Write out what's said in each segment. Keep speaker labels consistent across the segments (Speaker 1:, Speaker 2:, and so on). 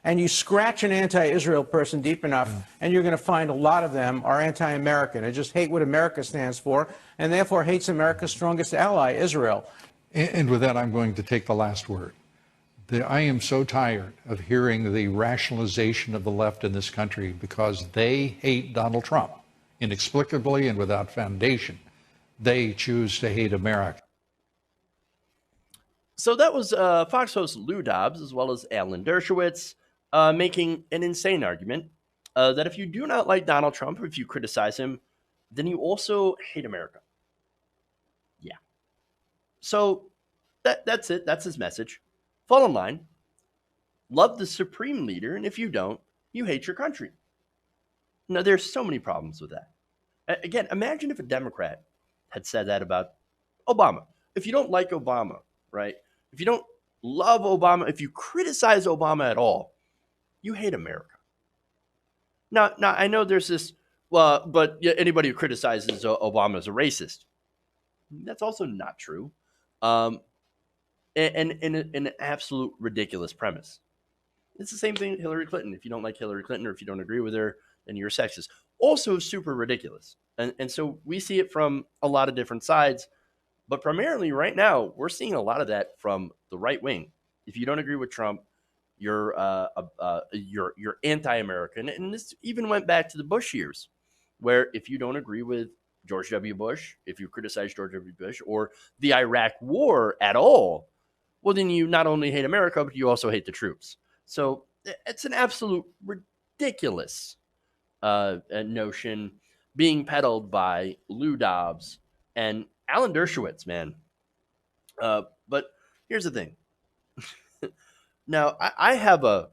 Speaker 1: And you scratch an anti-Israel person deep enough, and you're going to find a lot of them are anti-American and just hate what America stands for, and therefore hates America's strongest ally, Israel.
Speaker 2: And with that, I'm going to take the last word. I am so tired of hearing the rationalization of the left in this country because they hate Donald Trump inexplicably and without foundation. They choose to hate America.
Speaker 3: So that was Fox host Lou Dobbs, as well as Alan Dershowitz, making an insane argument that if you do not like Donald Trump, if you criticize him, then you also hate America. Yeah. So that's it. That's his message. Fall in line. Love the supreme leader, and if you don't, you hate your country. Now, there's so many problems with that. Again, imagine if a Democrat had said that about Obama. If you don't like Obama, right? If you don't love Obama, if you criticize Obama at all, you hate America. Now I know there's this, but anybody who criticizes Obama is a racist. That's also not true. And an absolute ridiculous premise. It's the same thing with Hillary Clinton. If you don't like Hillary Clinton or if you don't agree with her, then you're sexist. Also super ridiculous. And so we see it from a lot of different sides. But primarily right now, we're seeing a lot of that from the right wing. If you don't agree with Trump, you're anti-American. And this even went back to the Bush years, where if you don't agree with George W. Bush, if you criticize George W. Bush or the Iraq War at all, well, then you not only hate America, but you also hate the troops. So it's an absolute ridiculous notion being peddled by Lou Dobbs and Alan Dershowitz, man. But here's the thing. Now, I have a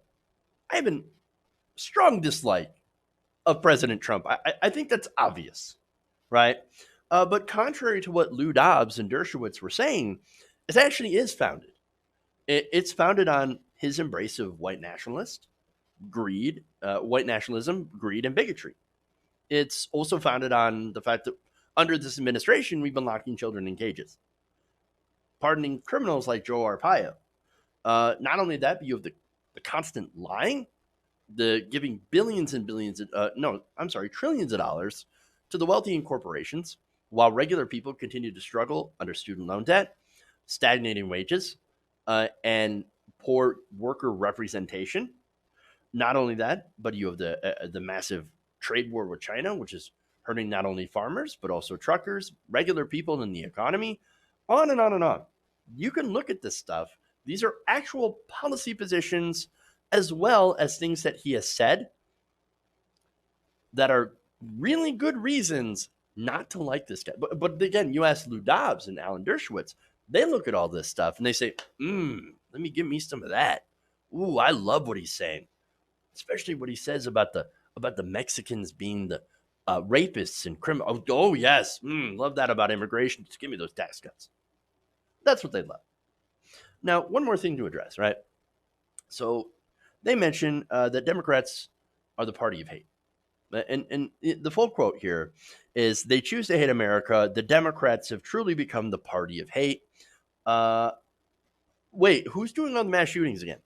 Speaker 3: strong dislike of President Trump. I think that's obvious, right? But contrary to what Lou Dobbs and Dershowitz were saying, it actually is founded. It's founded on his embrace of white nationalism, greed, and bigotry. It's also founded on the fact that under this administration, we've been locking children in cages, pardoning criminals like Joe Arpaio. Not only that, but you have the constant lying, the giving trillions of dollars to the wealthy and corporations, while regular people continue to struggle under student loan debt, stagnating wages, and poor worker representation. Not only that, but you have the massive trade war with China, which is hurting not only farmers, but also truckers, regular people in the economy, on and on and on. You can look at this stuff. These are actual policy positions as well as things that he has said that are really good reasons not to like this guy. But again, you ask Lou Dobbs and Alan Dershowitz, they look at all this stuff and they say, let me give me some of that. Ooh, I love what he's saying. Especially what he says about the Mexicans being the rapists and criminals. Oh yes, love that about immigration. Just give me those tax cuts. That's what they love. Now, one more thing to address, right? So they mention that Democrats are the party of hate. And the full quote here is, they choose to hate America. The Democrats have truly become the party of hate. Wait, who's doing all the mass shootings again?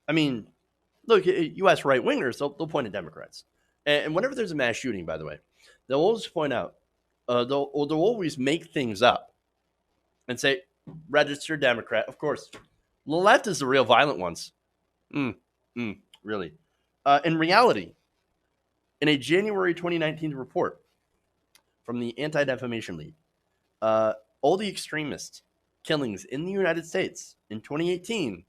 Speaker 3: I mean, look, you ask right-wingers, they'll point at Democrats. And whenever there's a mass shooting, by the way, they'll always point out, they'll always make things up and say, registered Democrat. Of course, the left is the real violent ones. Really. In reality, in a January 2019 report from the Anti-Defamation League, all the extremist killings in the United States in 2018,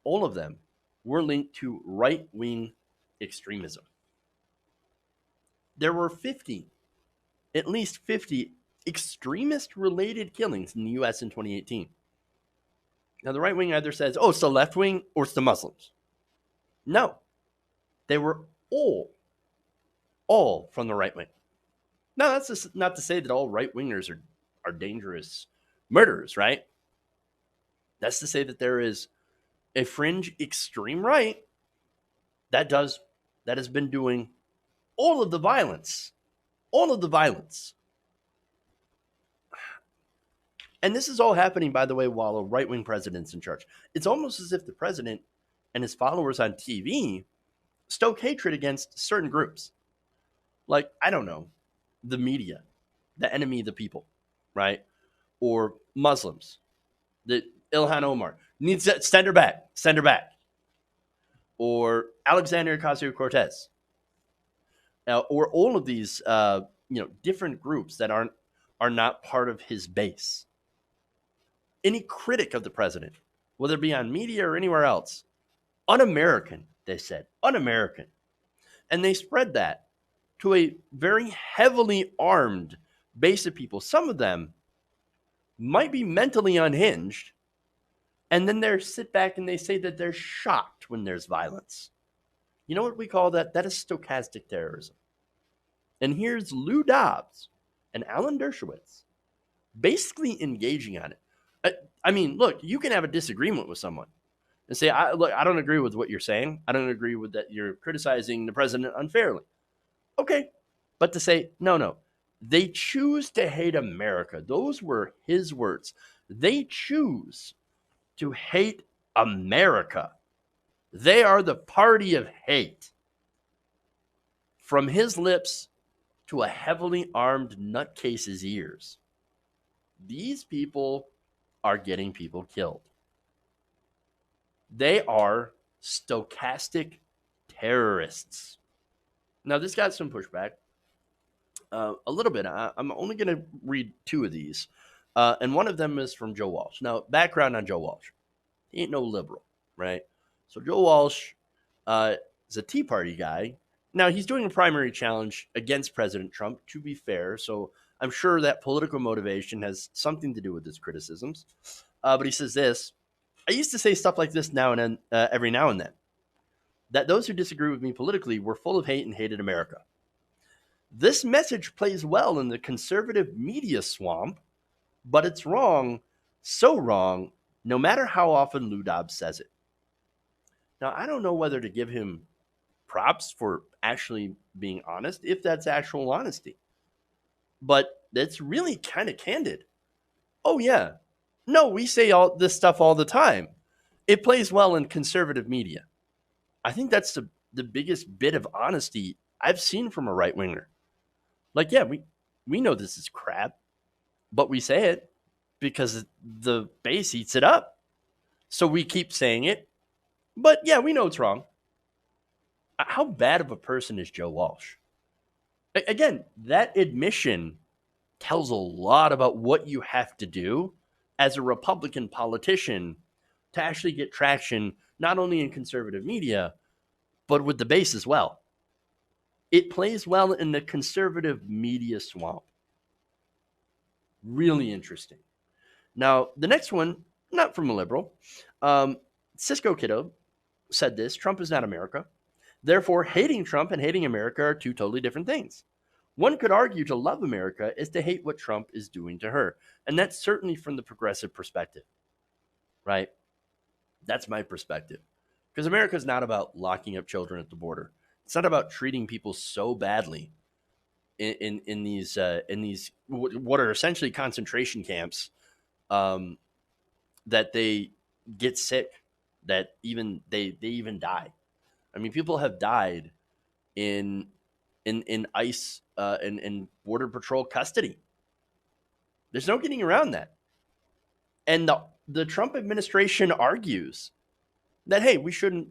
Speaker 3: all of them were linked to right-wing extremism. There were at least 50 extremist-related killings in the U.S. in 2018. Now, the right wing either says, oh, it's the left wing or it's the Muslims. No. They were all from the right wing. Now, that's just not to say that all right-wingers are dangerous murderers, right? That's to say that there is a fringe extreme right that has been doing all of the violence. And this is all happening, by the way, while a right-wing president's in charge. It's almost as if the president and his followers on TV stoke hatred against certain groups. Like, I don't know, the media, the enemy of the people, right? Or Muslims, the Ilhan Omar needs to send her back. Or Alexandria Ocasio-Cortez, or all of these, different groups that are not part of his base. Any critic of the president, whether it be on media or anywhere else, un-American, they said, un-American. And they spread that to a very heavily armed base of people. Some of them might be mentally unhinged, and then they sit back and they say that they're shocked when there's violence. You know what we call that? That is stochastic terrorism. And here's Lou Dobbs and Alan Dershowitz basically engaging on it. I mean, look, you can have a disagreement with someone and say, I don't agree with what you're saying. I don't agree with that you're criticizing the president unfairly. Okay. But to say, no, they choose to hate America. Those were his words. They choose to hate America. They are the party of hate. From his lips to a heavily armed nutcase's ears. These people are getting people killed. They are stochastic terrorists. Now, this got some pushback. A little bit. I'm only going to read two of these. And one of them is from Joe Walsh. Now, background on Joe Walsh. He ain't no liberal, right? So Joe Walsh is a Tea Party guy. Now, he's doing a primary challenge against President Trump, to be fair. So I'm sure that political motivation has something to do with his criticisms. But he says this: I used to say stuff like this now and then, every now and then, that those who disagree with me politically were full of hate and hated America. This message plays well in the conservative media swamp, but it's wrong, so wrong, no matter how often Lou Dobbs says it. Now, I don't know whether to give him props for actually being honest, if that's actual honesty. But that's really kind of candid. Oh, yeah. No, we say all this stuff all the time. It plays well in conservative media. I think that's the biggest bit of honesty I've seen from a right-winger. Like, yeah, we know this is crap, but we say it because the base eats it up. So we keep saying it. But yeah, we know it's wrong. How bad of a person is Joe Walsh? Again, that admission tells a lot about what you have to do as a Republican politician to actually get traction, not only in conservative media, but with the base as well. It plays well in the conservative media swamp. Really interesting. Now, the next one, not from a liberal. Cisco Kiddo said this: Trump is not America. Therefore, hating Trump and hating America are two totally different things. One could argue to love America is to hate what Trump is doing to her. And that's certainly from the progressive perspective, right? That's my perspective. Because America is not about locking up children at the border. It's not about treating people so badly in these what are essentially concentration camps, that they get sick, that even they even die. I mean, people have died in ICE and Border Patrol custody. There's no getting around that. And the Trump administration argues that, hey, we shouldn't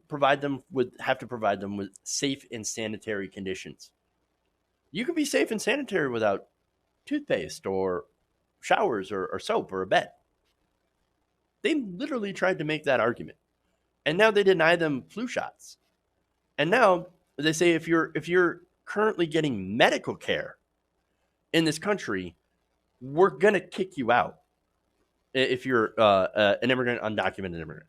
Speaker 3: have to provide them with safe and sanitary conditions. You can be safe and sanitary without toothpaste or showers or soap or a bed. They literally tried to make that argument. And now they deny them flu shots. And now they say if you're currently getting medical care in this country, we're going to kick you out if you're an immigrant, undocumented immigrant.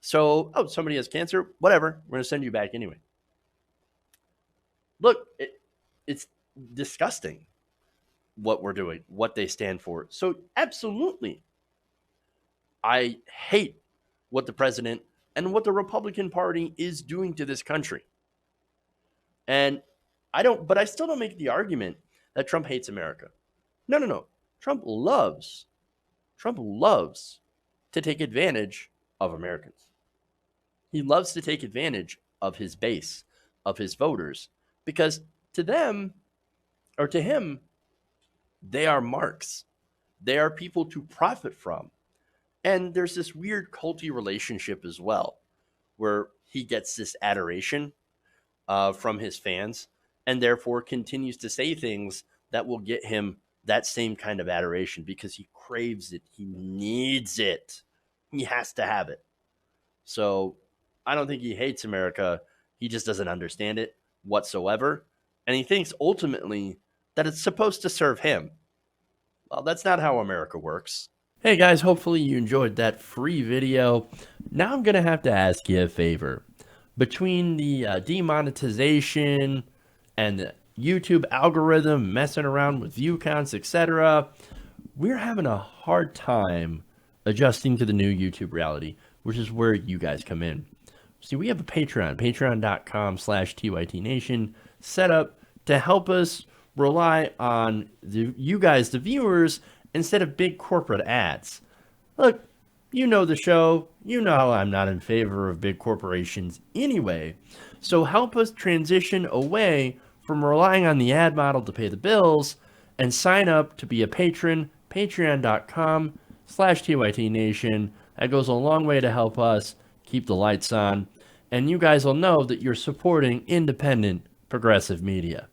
Speaker 3: So, somebody has cancer, whatever, we're going to send you back anyway. Look, it's disgusting what we're doing, what they stand for. So absolutely, I hate what the president and what the Republican Party is doing to this country. And I still don't make the argument that Trump hates America. No. Trump loves to take advantage of Americans. He loves to take advantage of his base, of his voters, because to them, or to him, they are marks. They are people to profit from. And there's this weird culty relationship as well, where he gets this adoration from his fans and therefore continues to say things that will get him that same kind of adoration because he craves it. He needs it. He has to have it. So I don't think he hates America. He just doesn't understand it whatsoever. And he thinks ultimately that it's supposed to serve him. Well, that's not how America works. Hey guys, hopefully you enjoyed that free video. Now I'm going to have to ask you a favor. Between the demonetization and the YouTube algorithm messing around with view counts, etc., we're having a hard time adjusting to the new YouTube reality, which is where you guys come in. See, we have a Patreon, patreon.com/TYTNation, set up to help us rely on you guys, the viewers, instead of big corporate ads. Look, you know the show. You know I'm not in favor of big corporations anyway. So help us transition away from relying on the ad model to pay the bills and sign up to be a patron, patreon.com/TYTNation. That goes a long way to help us keep the lights on. And you guys will know that you're supporting independent, progressive media.